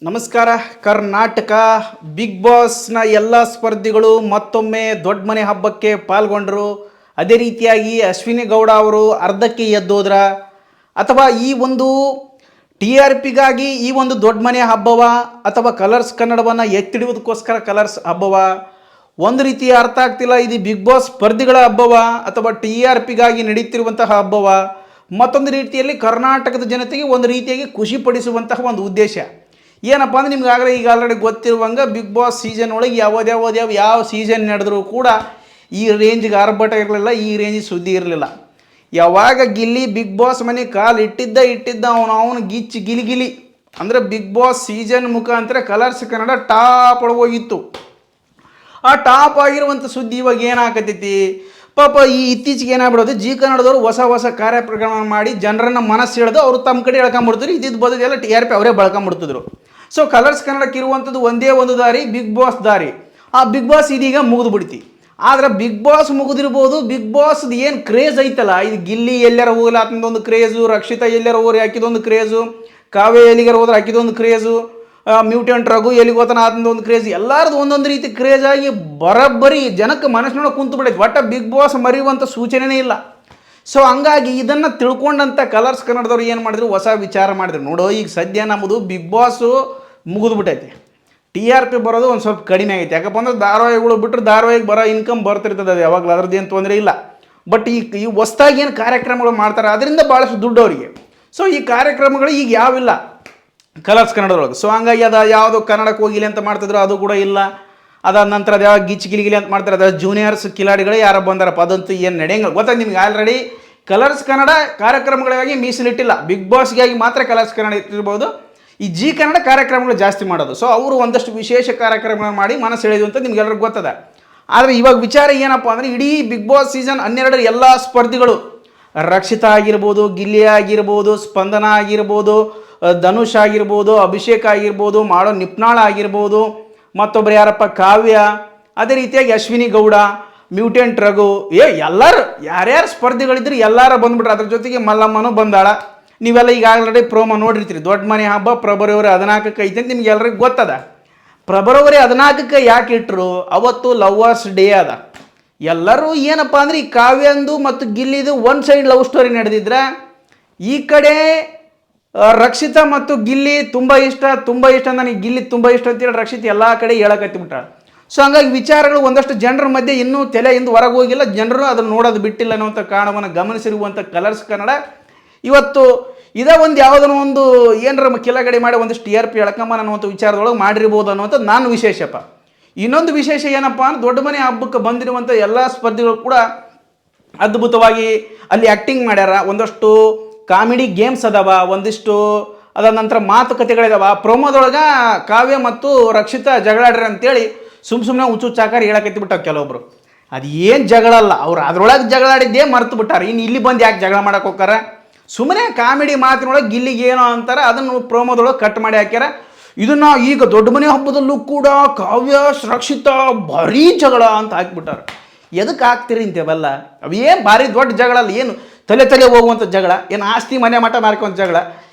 ನಮಸ್ಕಾರ ಕರ್ನಾಟಕ ಬಿಗ್ ಬಾಸ್ನ ಎಲ್ಲ ಸ್ಪರ್ಧಿಗಳು ಮತ್ತೊಮ್ಮೆ ದೊಡ್ಡ ಮನೆ ಹಬ್ಬಕ್ಕೆ ಪಾಲ್ಗೊಂಡರು. ಅದೇ ರೀತಿಯಾಗಿ ಅಶ್ವಿನಿ ಗೌಡ ಅವರು ಅರ್ಧಕ್ಕೆ ಎದ್ದೋದ್ರ ಅಥವಾ ಈ ಒಂದು ಟಿ ಆರ್ ಪಿಗಾಗಿ ಈ ಒಂದು ದೊಡ್ಡ ಮನೆ ಹಬ್ಬವ ಅಥವಾ ಕಲರ್ಸ್ ಕನ್ನಡವನ್ನು ಎತ್ತಿಡುವುದಕ್ಕೋಸ್ಕರ ಕಲರ್ಸ್ ಹಬ್ಬವ ಒಂದು ರೀತಿ ಅರ್ಥ ಆಗ್ತಿಲ್ಲ. ಇದು ಬಿಗ್ ಬಾಸ್ ಸ್ಪರ್ಧಿಗಳ ಹಬ್ಬವ ಅಥವಾ ಟಿ ಆರ್ ಪಿಗಾಗಿ ನಡೀತಿರುವಂತಹ ಹಬ್ಬವ ಮತ್ತೊಂದು ರೀತಿಯಲ್ಲಿ ಕರ್ನಾಟಕದ ಜನತೆಗೆ ಒಂದು ರೀತಿಯಾಗಿ ಖುಷಿ ಪಡಿಸುವಂತಹ ಒಂದು ಉದ್ದೇಶ ಏನಪ್ಪ ಅಂದರೆ ನಿಮ್ಗೆ ಆಗಲೇ ಈಗ ಆಲ್ರೆಡಿ ಗೊತ್ತಿರುವಂಗೆ ಬಿಗ್ ಬಾಸ್ ಸೀಸನ್ ಒಳಗೆ ಯಾವ ಸೀಸನ್ ನಡೆದರೂ ಕೂಡ ಈ ರೇಂಜ್ಗೆ ಆರ್ಭಟ ಇರಲಿಲ್ಲ, ಈ ರೇಂಜ್ ಸುದ್ದಿ ಇರಲಿಲ್ಲ. ಯಾವಾಗ ಗಿಲ್ಲಿ ಬಿಗ್ ಬಾಸ್ ಮನೆ ಕಾಲು ಇಟ್ಟಿದ್ದ ಅವನು ಗಿಲಿ ಅಂದರೆ ಬಿಗ್ ಬಾಸ್ ಸೀಸನ್ ಮುಖಾಂತರ ಕಲರ್ಸ್ ಕನ್ನಡ ಟಾಪ್ ಒಳಗೆ ಹೋಗಿತ್ತು. ಆ ಟಾಪ್ ಆಗಿರುವಂಥ ಸುದ್ದಿ ಇವಾಗ ಏನಾಗತೈತಿ ಪಾಪ ಈ ಇತ್ತೀಚೆಗೆ ಏನಾಗ್ಬಿಡೋದು ಜಿ ಕನ್ನಡದವರು ಹೊಸ ಕಾರ್ಯಕ್ರಮ ಮಾಡಿ ಜನರನ್ನು ಮನಸ್ಸು ಹಿಡಿದು ಅವರು ತಮ್ಮ ಕಡೆ ಎಳ್ಕೊಂಬಿಡ್ತಿದ್ರು. ಇದ್ದಿದ್ದು ಬದಲೆಲ್ಲ ಟಿ ಆರ್ ಪಿ ಅವರೇ ಬೆಳ್ಕೊಂಬಿಡ್ತಿದ್ರು. ಸೊ ಕಲರ್ಸ್ ಕನ್ನಡಕ್ಕೆ ಇರುವಂಥದ್ದು ಒಂದೇ ಒಂದು ದಾರಿ, ಬಿಗ್ ಬಾಸ್ ದಾರಿ. ಆ ಬಿಗ್ ಬಾಸ್ ಇದೀಗ ಮುಗಿದು ಬಿಡ್ತಿ. ಆದರೆ ಬಿಗ್ ಬಾಸ್ ಮುಗಿದಿರ್ಬೋದು, ಬಿಗ್ ಬಾಸ್ದು ಏನು ಕ್ರೇಜ್ ಐತಲ್ಲ, ಇದು ಗಿಲ್ಲಿ ಎಲ್ಲರ ಹೋಗಲಿ ಆತನದೊಂದು ಕ್ರೇಜು, ರಕ್ಷಿತಾ ಎಲ್ಲರ ಹೋಗಿ ಹಾಕಿದೊಂದು ಕ್ರೇಜು, ಕಾವ್ಯ ಎಲ್ಲಿಗಾರ ಹೋದ್ರೆ ಹಾಕಿದೊಂದು ಕ್ರೇಜು, ಮ್ಯೂಟೆಂಟ್ ರಘು ಎಲ್ಲಿಗೆ ಹೋತಾನ ಆತನದೊಂದು ಕ್ರೇಜ್, ಎಲ್ಲರದು ಒಂದೊಂದು ರೀತಿ ಕ್ರೇಜ್ ಆಗಿ ಬರೋಬ್ಬರಿ ಜನಕ್ಕೆ ಮನಸ್ಸಿನೊಳಗೆ ಕುಂತು ಬಿಡೈತೆ. ಒಟ್ಟು ಬಿಗ್ ಬಾಸ್ ಮರೆಯುವಂಥ ಸೂಚನೆನೇ ಇಲ್ಲ. ಸೊ ಹಂಗಾಗಿ ಇದನ್ನು ತಿಳ್ಕೊಂಡಂಥ ಕಲರ್ಸ್ ಕನ್ನಡದವ್ರು ಏನು ಮಾಡಿದ್ರು, ಹೊಸ ವಿಚಾರ ಮಾಡಿದ್ರು. ನೋಡೋ ಈಗ ಸದ್ಯ ನಮ್ಮದು ಬಿಗ್ ಬಾಸು ಮುಗಿದು ಬಿಟ್ಟೈತೆ, ಟಿ ಆರ್ ಪಿ ಬರೋದು ಒಂದು ಸ್ವಲ್ಪ ಕಡಿಮೆ ಆಗೈತೆ. ಯಾಕಪ್ಪ ಅಂದ್ರೆ ಧಾರಾವಾಹಿಗಳು ಬಿಟ್ಟರೆ ಧಾರಾವಾಹಿಗೆ ಬರೋ ಇನ್ಕಮ್ ಬರ್ತಿರ್ತದೆ, ಅದು ಯಾವಾಗಲೂ ಅದರದ್ದು ಏನು ತೊಂದರೆ ಇಲ್ಲ. ಬಟ್ ಈ ಹೊಸ್ದಾಗಿ ಏನು ಕಾರ್ಯಕ್ರಮಗಳು ಮಾಡ್ತಾರೆ ಅದರಿಂದ ಭಾಳಷ್ಟು ದುಡ್ಡು ಅವರಿಗೆ. ಸೊ ಈ ಕಾರ್ಯಕ್ರಮಗಳು ಈಗ ಯಾವಿಲ್ಲ ಕಲರ್ಸ್ ಕನ್ನಡದೊಳಗೆ. ಸೊ ಹಂಗಾಗಿ ಅದು ಯಾವುದು ಕನ್ನಡಕ್ಕೆ ಹೋಗಿಲ್ಲ ಅಂತ ಮಾಡ್ತಿದ್ರು, ಅದು ಕೂಡ ಇಲ್ಲ. ಅದಾದ ನಂತರ ಅದು ಯಾವಾಗ ಗಿಲಿಗಿಲಿ ಅಂತ ಮಾಡ್ತಾರೆ, ಅದು ಜೂನಿಯರ್ಸ್ ಕಿಲಾಡಿಗಳೇ ಯಾರು ಬಂದಾರಪ್ಪ, ಅದಂತೂ ಏನು ನಡೆಯಂಗಿಲ್ಲ. ಗೊತ್ತಾಗ ನಿಮ್ಗೆ ಆಲ್ರೆಡಿ ಕಲರ್ಸ್ ಕನ್ನಡ ಕಾರ್ಯಕ್ರಮಗಳಿಗಾಗಿ ಮೀಸಲಿಟ್ಟಿಲ್ಲ, ಬಿಗ್ ಬಾಸ್ಗಾಗಿ ಮಾತ್ರ ಕಲರ್ಸ್ ಕನ್ನಡ ಇಟ್ಟಿರ್ಬೋದು. ಈ ಜಿ ಕನ್ನಡ ಕಾರ್ಯಕ್ರಮಗಳು ಜಾಸ್ತಿ ಮಾಡೋದು. ಸೊ ಅವರು ಒಂದಷ್ಟು ವಿಶೇಷ ಕಾರ್ಯಕ್ರಮಗಳು ಮಾಡಿ ಮನಸ್ಸು ಎಳೆದು ಅಂತ ನಿಮ್ಗೆಲ್ಲರಿಗೂ ಗೊತ್ತದ. ಆದರೆ ಇವಾಗ ವಿಚಾರ ಏನಪ್ಪ ಅಂದರೆ ಇಡೀ ಬಿಗ್ ಬಾಸ್ ಸೀಸನ್ 12 ಎಲ್ಲ ಸ್ಪರ್ಧಿಗಳು, ರಕ್ಷಿತಾ ಆಗಿರ್ಬೋದು, ಗಿಲ್ಲಿ ಆಗಿರ್ಬೋದು, ಸ್ಪಂದನ ಆಗಿರ್ಬೋದು, ಧನುಷ್ ಆಗಿರ್ಬೋದು, ಅಭಿಷೇಕ್ ಆಗಿರ್ಬೋದು, ಮಾಡೋ ನಿಪ್ನಾಳ್ ಆಗಿರ್ಬೋದು, ಮತ್ತೊಬ್ಬರು ಯಾರಪ್ಪ ಕಾವ್ಯ, ಅದೇ ರೀತಿಯಾಗಿ ಅಶ್ವಿನಿ ಗೌಡ, ಮ್ಯೂಟೆಂಟ್ ರಘು, ಎಲ್ಲರೂ ಯಾರ್ಯಾರು ಸ್ಪರ್ಧಿಗಳಿದ್ರು ಎಲ್ಲರೂ ಬಂದ್ಬಿಟ್ರು. ಅದ್ರ ಜೊತೆಗೆ ಮಲ್ಲಮ್ಮನೂ ಬಂದಾಳ. ನೀವೆಲ್ಲ ಈಗ ಆಲ್ರೆಡಿ ಪ್ರೋಮೋ ನೋಡಿರ್ತೀರಿ. ದೊಡ್ಡ ಮನೆ ಹಬ್ಬ ಫೆಬ್ರವರಿ 14ಕ್ಕೆ ಐತೆ ಅಂತ ನಿಮ್ಗೆ ಎಲ್ಲರಿಗೂ ಗೊತ್ತದ. ಫೆಬ್ರವರಿ 14ಕ್ಕೆ ಯಾಕೆ ಇಟ್ಟರು, ಅವತ್ತು ಲವ್ವರ್ಸ್ ಡೇ ಅದ. ಎಲ್ಲರೂ ಏನಪ್ಪ ಅಂದರೆ ಈ ಕಾವ್ಯಂದು ಮತ್ತು ಗಿಲ್ಲಿದು ಒನ್ ಸೈಡ್ ಲವ್ ಸ್ಟೋರಿ ನಡೆದಿದ್ರೆ, ಈ ಕಡೆ ರಕ್ಷಿತಾ ಮತ್ತು ಗಿಲ್ಲಿ ತುಂಬ ಇಷ್ಟ ನನಗೆ ಗಿಲ್ಲಿ ತುಂಬ ಇಷ್ಟ ಅಂತೇಳಿ ರಕ್ಷಿತ್ ಎಲ್ಲ ಕಡೆ ಹೇಳಕತ್ತಿಬಿಟ್ಟಾಳ. ಸೊ ಹಂಗಾಗಿ ವಿಚಾರಗಳು ಒಂದಷ್ಟು ಜನರ ಮಧ್ಯೆ ಇನ್ನೂ ತಲೆಯಿಂದ ಹೊರಗೆ ಹೋಗಿಲ್ಲ, ಜನರು ಅದನ್ನು ನೋಡೋದು ಬಿಟ್ಟಿಲ್ಲ ಅನ್ನುವಂಥ ಕಾರಣವನ್ನು ಗಮನಿಸಿರುವಂಥ ಕಲರ್ಸ್ ಕನ್ನಡ ಇವತ್ತು ಇದೇ ಒಂದು ಯಾವುದೋ ಒಂದು ಏನರ ಕಿಲಗಡೆ ಮಾಡಿ ಒಂದಷ್ಟು ಟಿ ಆರ್ ಪಿ ಎಳ್ಕೊಂಬ ಅನ್ನುವಂಥ ವಿಚಾರದೊಳಗೆ ಮಾಡಿರ್ಬೋದು ಅನ್ನುವಂಥದ್ದು ನಾನು ವಿಶೇಷಪ್ಪ. ಇನ್ನೊಂದು ವಿಶೇಷ ಏನಪ್ಪ ಅಂದ್ರೆ ದೊಡ್ಡ ಮನೆ ಹಬ್ಬಕ್ಕೆ ಬಂದಿರುವಂಥ ಎಲ್ಲ ಸ್ಪರ್ಧಿಗಳು ಕೂಡ ಅದ್ಭುತವಾಗಿ ಅಲ್ಲಿ ಆ್ಯಕ್ಟಿಂಗ್ ಮಾಡ್ಯಾರ. ಒಂದಷ್ಟು ಕಾಮಿಡಿ ಗೇಮ್ಸ್ ಅದಾವ, ಒಂದಿಷ್ಟು ಅದಾದ ನಂತರ ಮಾತುಕತೆಗಳಿದಾವ. ಪ್ರೋಮೋದೊಳಗೆ ಕಾವ್ಯ ಮತ್ತು ರಕ್ಷಿತಾ ಜಗಳಾಡ್ರಿ ಅಂತೇಳಿ ಸುಮ್ಮನೆ ಹುಚ್ಚುಚ್ಚಾಕಾರ ಹೇಳಕತ್ತಿಬಿಟ್ಟಾವ ಕೆಲವೊಬ್ರು. ಅದು ಏನು ಜಗಳ ಅಲ್ಲ, ಅವ್ರು ಅದ್ರೊಳಗೆ ಜಗಳಾಡಿದ್ದೇ ಮರ್ತು ಬಿಟ್ಟಾರ. ಇನ್ನು ಇಲ್ಲಿ ಬಂದು ಯಾಕೆ ಜಗಳ ಮಾಡಕ್ಕೆ ಹೋಗ್ತಾರ, ಸುಮ್ಮನೆ ಕಾಮಿಡಿ ಮಾತಿನೊಳಗೆ ಗಿಲ್ಲಿಗೆ ಏನೋ ಅಂತಾರೆ, ಅದನ್ನು ಪ್ರೋಮೋದೊಳಗೆ ಕಟ್ ಮಾಡಿ ಹಾಕ್ಯಾರ. ಇದನ್ನು ಈಗ ದೊಡ್ಡ ಮನೆ ಹಬ್ಬದಲ್ಲೂ ಕೂಡ ಕಾವ್ಯ ರಕ್ಷಿತಾ ಭಾರೀ ಜಗಳ ಅಂತ ಹಾಕಿಬಿಟ್ಟಾರ. ಎದಕ್ಕೆ ಹಾಕ್ತೀರಿ ಇಂಥವೆಲ್ಲ? ಅವೇನು ಭಾರಿ ದೊಡ್ಡ ಜಗಳ ಅಲ್ಲ, ಏನು ತಲೆ ಹೋಗುವಂಥ ಜಗಳ, ಏನು ಆಸ್ತಿ ಮನೆ ಮಠ ಮಾರ್ಕೊಂತ ಜಗಳ,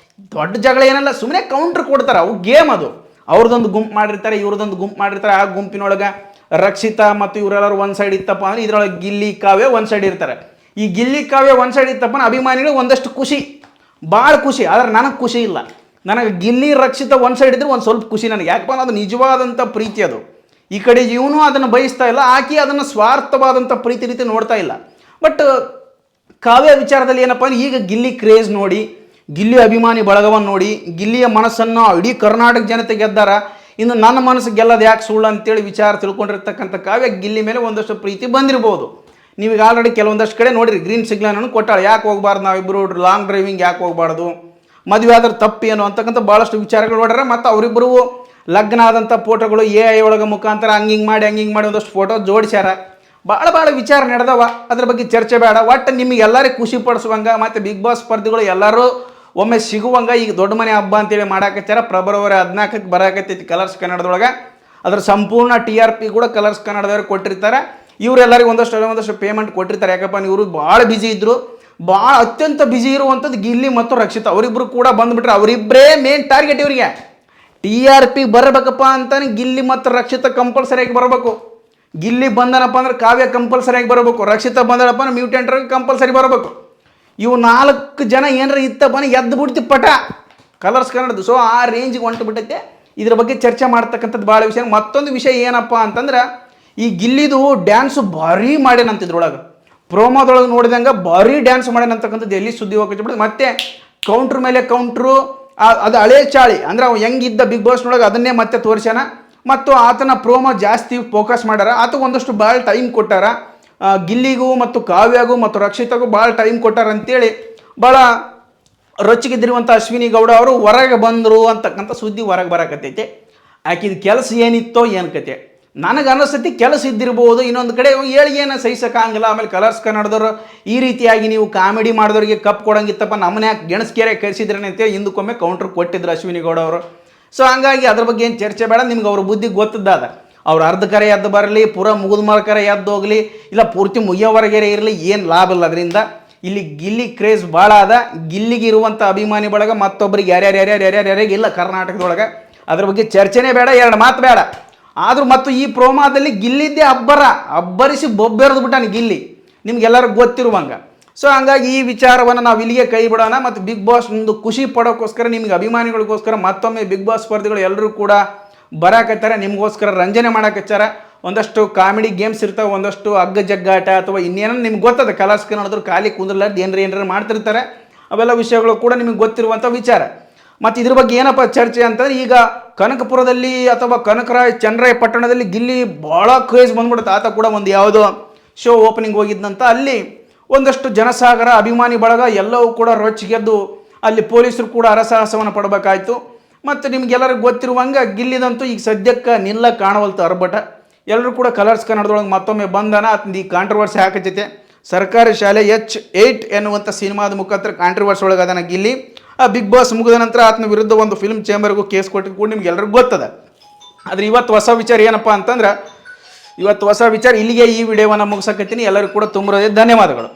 ದೊಡ್ಡ ಜಗಳ ಏನಲ್ಲ. ಸುಮ್ಮನೆ ಕೌಂಟ್ರ್ ಕೊಡ್ತಾರೆ, ಅವು ಗೇಮ್. ಅದು ಅವ್ರದ್ದೊಂದು ಗುಂಪು ಮಾಡಿರ್ತಾರೆ, ಇವ್ರದ್ದೊಂದು ಗುಂಪು ಮಾಡಿರ್ತಾರೆ. ಆ ಗುಂಪಿನೊಳಗೆ ರಕ್ಷಿತಾ ಮತ್ತು ಇವರೆಲ್ಲರೂ ಒಂದು ಸೈಡ್ ಇತ್ತಪ್ಪ ಅಂದರೆ ಇದರೊಳಗೆ ಗಿಲ್ಲಿ ಕಾವ್ಯ ಒಂದು ಸೈಡ್ ಇರ್ತಾರೆ. ಈ ಗಿಲ್ಲಿ ಕಾವ್ಯ ಒಂದು ಸೈಡ್ ಇತ್ತಪ್ಪ ಅಭಿಮಾನಿಗಳು ಒಂದಷ್ಟು ಖುಷಿ, ಭಾಳ ಖುಷಿ. ಆದರೆ ನನಗೆ ಖುಷಿ ಇಲ್ಲ. ನನಗೆ ಗಿಲ್ಲಿ ರಕ್ಷಿತಾ ಒಂದು ಸೈಡ್ ಇದ್ರೆ ಒಂದು ಸ್ವಲ್ಪ ಖುಷಿ ನನಗೆ. ಯಾಕಪ್ಪ ಅದು ನಿಜವಾದಂಥ ಪ್ರೀತಿ. ಅದು ಈ ಕಡೆ ಇವನು ಅದನ್ನು ಬಯಸ್ತಾ ಇಲ್ಲ, ಆಕೆ ಅದನ್ನು ಸ್ವಾರ್ಥವಾದಂಥ ಪ್ರೀತಿ ರೀತಿ ನೋಡ್ತಾ ಇಲ್ಲ. ಬಟ್ ಕಾವ್ಯ ವಿಚಾರದಲ್ಲಿ ಏನಪ್ಪ ಅಂದರೆ ಈಗ ಗಿಲ್ಲಿ ಕ್ರೇಜ್ ನೋಡಿ, ಗಿಲ್ಲಿ ಅಭಿಮಾನಿ ಬಳಗವನ್ನು ನೋಡಿ, ಗಿಲ್ಲಿಯ ಮನಸ್ಸನ್ನು ಇಡೀ ಕರ್ನಾಟಕ ಜನತೆ ಗೆದ್ದಾರ. ಇನ್ನು ನನ್ನ ಮನಸ್ಸು ಗೆಲ್ಲೋದು ಯಾಕೆ ಸುಳ್ಳು ಅಂತೇಳಿ ವಿಚಾರ ತಿಳ್ಕೊಂಡಿರ್ತಕ್ಕಂಥ ಕಾವ್ಯ ಗಿಲ್ಲಿ ಮೇಲೆ ಒಂದಷ್ಟು ಪ್ರೀತಿ ಬಂದಿರ್ಬೋದು. ನೀವೀಗ ಆಲ್ರೆಡಿ ಕೆಲವೊಂದಷ್ಟು ಕಡೆ ನೋಡಿರಿ, ಗ್ರೀನ್ ಸಿಗ್ನಲನ್ನು ಕೊಟ್ಟಾಳೆ. ಯಾಕೆ ಹೋಗ್ಬಾರ್ದು, ನಾವಿಬ್ಬರು ಲಾಂಗ್ ಡ್ರೈವಿಂಗ್ ಯಾಕೆ ಹೋಗ್ಬಾರ್ದು, ಮದುವೆ ಆದ್ರೆ ತಪ್ಪೇನು ಅಂತಕ್ಕಂಥ ಭಾಳಷ್ಟು ವಿಚಾರಗಳು ನೋಡ್ಯಾರ. ಮತ್ತು ಅವರಿಬ್ಬರು ಲಗ್ನ ಆದಂಥ ಫೋಟೋಗಳು AI ಒಳಗೆ ಮುಖಾಂತರ ಹಂಗಿಂಗೆ ಮಾಡಿ ಒಂದಷ್ಟು ಫೋಟೋ ಜೋಡಿಸ್ಯಾರ. ಭಾಳ ವಿಚಾರ ನಡೆದವ, ಅದ್ರ ಬಗ್ಗೆ ಚರ್ಚೆ ಬೇಡ. ಒಟ್ಟು ನಿಮಗೆ ಎಲ್ಲರಿಗೂ ಖುಷಿ ಪಡಿಸುವಂಗೆ ಮತ್ತು ಬಿಗ್ ಬಾಸ್ ಸ್ಪರ್ಧಿಗಳು ಎಲ್ಲರೂ ಒಮ್ಮೆ ಸಿಗುವಂಗೆ ಈಗ ದೊಡ್ಡ ಮನೆ ಹಬ್ಬ ಅಂತೇಳಿ ಮಾಡಾಕತ್ತಾರ. ಫೆಬ್ರವರಿ 14ಕ್ಕೆ ಬರಾಕತ್ತೈತಿ ಕಲರ್ಸ್ ಕನ್ನಡದೊಳಗೆ. ಅದ್ರ ಸಂಪೂರ್ಣ ಟಿ ಆರ್ ಪಿ ಕೂಡ ಕಲರ್ಸ್ ಕನ್ನಡದವ್ರು ಕೊಟ್ಟಿರ್ತಾರೆ. ಇವರೆಲ್ಲರಿಗೂ ಒಂದಷ್ಟು ಪೇಮೆಂಟ್ ಕೊಟ್ಟಿರ್ತಾರೆ. ಯಾಕಪ್ಪ ಇವರು ಭಾಳ ಬ್ಯುಸಿ ಇದ್ದರು, ಭಾಳ ಅತ್ಯಂತ ಬ್ಯುಸಿ ಇರುವಂಥದ್ದು ಗಿಲ್ಲಿ ಮತ್ತು ರಕ್ಷಿತಾ. ಅವರಿಬ್ಬರು ಕೂಡ ಬಂದುಬಿಟ್ರೆ ಅವರಿಬ್ಬರೇ ಮೇನ್ ಟಾರ್ಗೆಟ್ ಇವರಿಗೆ. TRP ಬರಬೇಕಪ್ಪ ಅಂತಾನೆ ಗಿಲ್ಲಿ ಮತ್ತು ರಕ್ಷಿತಾ ಕಂಪಲ್ಸರಿಯಾಗಿ ಬರಬೇಕು. ಗಿಲ್ಲಿ ಬಂದನಪ್ಪ ಅಂದ್ರೆ ಕಾವ್ಯ ಕಂಪಲ್ಸರಿಯಾಗಿ ಬರಬೇಕು. ರಕ್ಷಿತಾ ಬಂದಳಪ್ಪ ಅಂದ್ರೆ ಮ್ಯೂಟೆಂಟ್ರಿಗೆ ಕಂಪಲ್ಸರಿ ಬರಬೇಕು. ಇವು 4 ಜನ ಏನಾರ ಇತ್ತಪ್ಪ ಎದ್ದು ಬಿಡ್ತಿ ಪಟ ಕಲರ್ಸ್ ಕನ್ನಡದು. ಸೊ ಆ ರೇಂಜಿಗೆ ಹೊಂಟು ಬಿಟ್ಟೈತೆ. ಇದ್ರ ಬಗ್ಗೆ ಚರ್ಚೆ ಮಾಡ್ತಕ್ಕಂಥದ್ದು ಭಾಳ ವಿಷಯ. ಮತ್ತೊಂದು ವಿಷಯ ಏನಪ್ಪ ಅಂತಂದ್ರೆ ಈ ಗಿಲ್ಲಿದು ಡ್ಯಾನ್ಸು ಭಾರಿ ಮಾಡ್ಯಾನಂತ ಇದ್ರೊಳಗೆ. ಪ್ರೋಮೋದೊಳಗೆ ನೋಡಿದಂಗೆ ಭಾರಿ ಡ್ಯಾನ್ಸ್ ಮಾಡ್ಯಾನಂತಕ್ಕಂಥದ್ದು ಎಲ್ಲಿ ಸುದ್ದಿ ಹೋಗ್ಬಿಟ್ಟು ಮತ್ತೆ ಕೌಂಟ್ರ್ ಮೇಲೆ ಕೌಂಟ್ರು. ಅದು ಹಳೆ ಚಾಳಿ ಅಂದ್ರೆ ಅವು ಹೆಂಗಿದ್ದ ಬಿಗ್ ಬಾಸ್ನೊಳಗೆ ಅದನ್ನೇ ಮತ್ತೆ ತೋರಿಸ್ಯಾನ. ಮತ್ತು ಆತನ ಪ್ರೋಮೋ ಜಾಸ್ತಿ ಫೋಕಸ್ ಮಾಡ್ಯಾರ. ಆತ ಒಂದಷ್ಟು ಭಾಳ ಟೈಮ್ ಕೊಟ್ಟಾರ ಗಿಲ್ಲಿಗೂ ಮತ್ತು ಕಾವ್ಯಾಗೂ ಮತ್ತು ರಕ್ಷಿತಾಗೂ ಭಾಳ ಟೈಮ್ ಕೊಟ್ಟಾರ ಅಂತೇಳಿ ಭಾಳ ರೊಚ್ಚಿಗಿದ್ದಿರುವಂಥ ಅಶ್ವಿನಿ ಗೌಡ ಅವರು ಹೊರಗೆ ಬಂದರು ಅಂತಕ್ಕಂಥ ಸುದ್ದಿ ಹೊರಗೆ ಬರಕತ್ತೈತೆ. ಆಕಿದ ಕೆಲಸ ಏನಿತ್ತೋ ಏನು ಕತೆ ನನಗೆ ಅನ್ನಿಸ್ತೈತಿ ಕೆಲಸ ಇದ್ದಿರ್ಬೋದು. ಇನ್ನೊಂದು ಕಡೆ ಏಳಿಗೆನ ಸಹಿಸೋಕ್ಕಾಗಲ್ಲ. ಆಮೇಲೆ ಕಲರ್ಸ್ ಕನ್ನಡದವರು ಈ ರೀತಿಯಾಗಿ ನೀವು ಕಾಮಿಡಿ ಮಾಡಿದವ್ರಿಗೆ ಕಪ್ ಕೊಡಂಗಿತ್ತಪ್ಪ ನಮ್ಮನೆ ಯಾಕೆ ಗೆಣಸ್ಕೆರೆ ಕರೆಸಿದ್ರೇನೆ ಅಂತೇಳಿ ಹಿಂದಕ್ಕೊಮ್ಮೆ ಕೌಂಟ್ರ್ ಕೊಟ್ಟಿದ್ರು ಅಶ್ವಿನಿ ಗೌಡ ಅವರು. ಸೊ ಹಂಗಾಗಿ ಅದ್ರ ಬಗ್ಗೆ ಏನು ಚರ್ಚೆ ಬೇಡ. ನಿಮ್ಗೆ ಅವ್ರ ಬುದ್ಧಿ ಗೊತ್ತದಾದ. ಅವ್ರು ಅರ್ಧ ಕರೆ ಎದ್ದು ಬರಲಿ, ಪೂರ ಮುಗಿದ ಮರಕರೆ ಎದ್ದು ಹೋಗಲಿ, ಇಲ್ಲ ಪೂರ್ತಿ ಮುಗಿಯೋವರೆಗೆ ಇರಲಿ, ಏನು ಲಾಭ ಇಲ್ಲ ಅದರಿಂದ. ಇಲ್ಲಿ ಗಿಲ್ಲಿ ಕ್ರೇಜ್ ಭಾಳ ಅದ. ಗಿಲ್ಲಿಗೆ ಇರುವಂಥ ಅಭಿಮಾನಿ ಬಳಗ ಮತ್ತೊಬ್ಬರಿಗೆ ಯಾರ್ಯಾರಿಗೆ ಇಲ್ಲ ಕರ್ನಾಟಕದೊಳಗೆ. ಅದ್ರ ಬಗ್ಗೆ ಚರ್ಚೆನೇ ಬೇಡ, 2 ಮಾತು ಬೇಡ. ಆದರೂ ಮತ್ತು ಈ ಪ್ರೋಮಾದಲ್ಲಿ ಗಿಲ್ಲಿದ್ದೇ ಅಬ್ಬರಿಸಿ ಬೊಬ್ಬೆರೆದು ಬಿಟ್ಟಾನೆ ಗಿಲ್ಲಿ, ನಿಮ್ಗೆಲ್ಲರಿಗೂ ಗೊತ್ತಿರುವಂಗೆ. ಸೊ ಹಂಗಾಗಿ ಈ ವಿಚಾರವನ್ನು ನಾವು ಇಲ್ಲಿಗೆ ಕೈ ಬಿಡೋಣ. ಮತ್ತು ಬಿಗ್ ಬಾಸ್ ಒಂದು ಖುಷಿ ಪಡೋಕ್ಕೋಸ್ಕರ ನಿಮ್ಗೆ ಅಭಿಮಾನಿಗಳಿಗೋಸ್ಕರ ಮತ್ತೊಮ್ಮೆ ಬಿಗ್ ಬಾಸ್ ಸ್ಪರ್ಧಿಗಳು ಎಲ್ಲರೂ ಕೂಡ ಬರಾಕತ್ತಾರೆ. ನಿಮಗೋಸ್ಕರ ರಂಜನೆ ಮಾಡಕಚ್ಚಾರ. ಒಂದಷ್ಟು ಕಾಮಿಡಿ ಗೇಮ್ಸ್ ಇರ್ತಾವೆ, ಒಂದಷ್ಟು ಹಗ್ಗ ಜಗ್ಗಾಟ ಅಥವಾ ಇನ್ನೇನೋ ನಿಮ್ಗೆ ಗೊತ್ತದ. ಕಲರ್ಸ್ ಕನ್ನಡದ್ರು ಖಾಲಿ ಕುಂದ್ರಲಾರ್ದು ಏನಾರ ಮಾಡ್ತಿರ್ತಾರೆ. ಅವೆಲ್ಲ ವಿಷಯಗಳು ಕೂಡ ನಿಮಗೆ ಗೊತ್ತಿರುವಂಥ ವಿಚಾರ. ಮತ್ತು ಇದ್ರ ಬಗ್ಗೆ ಏನಪ್ಪ ಚರ್ಚೆ ಅಂತಂದ್ರೆ ಈಗ ಕನಕಪುರದಲ್ಲಿ ಅಥವಾ ಕನಕರಾಯ್ ಚನ್ನರಾಯ ಪಟ್ಟಣದಲ್ಲಿ ಗಿಲ್ಲಿ ಭಾಳ ಕ್ರೇಜ್ ಬಂದ್ಬಿಡುತ್ತೆ. ಆತ ಕೂಡ ಒಂದು ಯಾವುದೋ ಶೋ ಓಪನಿಂಗ್ ಹೋಗಿದ್ದಂತ ಅಲ್ಲಿ ಒಂದಷ್ಟು ಜನಸಾಗರ ಅಭಿಮಾನಿ ಬಳಗ ಎಲ್ಲವೂ ಕೂಡ ರೊಚ್ಚಿಗೆದ್ದು ಅಲ್ಲಿ ಪೊಲೀಸರು ಕೂಡ ಹರಸಾಹಸವನ್ನು ಪಡಬೇಕಾಯ್ತು. ಮತ್ತು ನಿಮ್ಗೆಲ್ಲರಿಗೂ ಗೊತ್ತಿರುವಂಗೆ ಗಿಲ್ಲಿದಂತೂ ಈಗ ಸದ್ಯಕ್ಕೆ ನಿಲ್ಲ ಕಾಣವಲ್ತು ಅರ್ಬಟ. ಎಲ್ಲರೂ ಕೂಡ ಕಲರ್ಸ್ ಕನ್ನಡದೊಳಗೆ ಮತ್ತೊಮ್ಮೆ ಬಂದನ. ಈ ಕಾಂಟ್ರವರ್ಸಿ ಹಾಕಚ್ಚೈತೆ. ಸರ್ಕಾರಿ ಶಾಲೆ H8 ಎನ್ನುವಂಥ ಸಿನಿಮಾದ ಮುಖಾಂತರ ಕಾಂಟ್ರವರ್ಸಿ ಒಳಗೆ ಅದನ್ನು ಗಿಲ್ಲಿ ಬಿಗ್ ಬಾಸ್ ಮುಗಿದ ನಂತರ ಆತನ ವಿರುದ್ಧ ಒಂದು ಫಿಲ್ಮ್ ಚೇಂಬರ್ಗೂ ಕೇಸ್ ಕೊಟ್ಟಿದ್ದು ಕೂಡ ನಿಮ್ಗೆ ಎಲ್ಲರಿಗೂ ಗೊತ್ತದ. ಆದರೆ ಇವತ್ತು ಹೊಸ ವಿಚಾರ ಏನಪ್ಪ ಅಂತಂದ್ರೆ ಇಲ್ಲಿಗೆ ಈ ವಿಡಿಯೋವನ್ನು ಮುಗಿಸಕತ್ತೀನಿ. ಎಲ್ಲರಿಗೂ ಕೂಡ ತುಂಬ ಧನ್ಯವಾದಗಳು.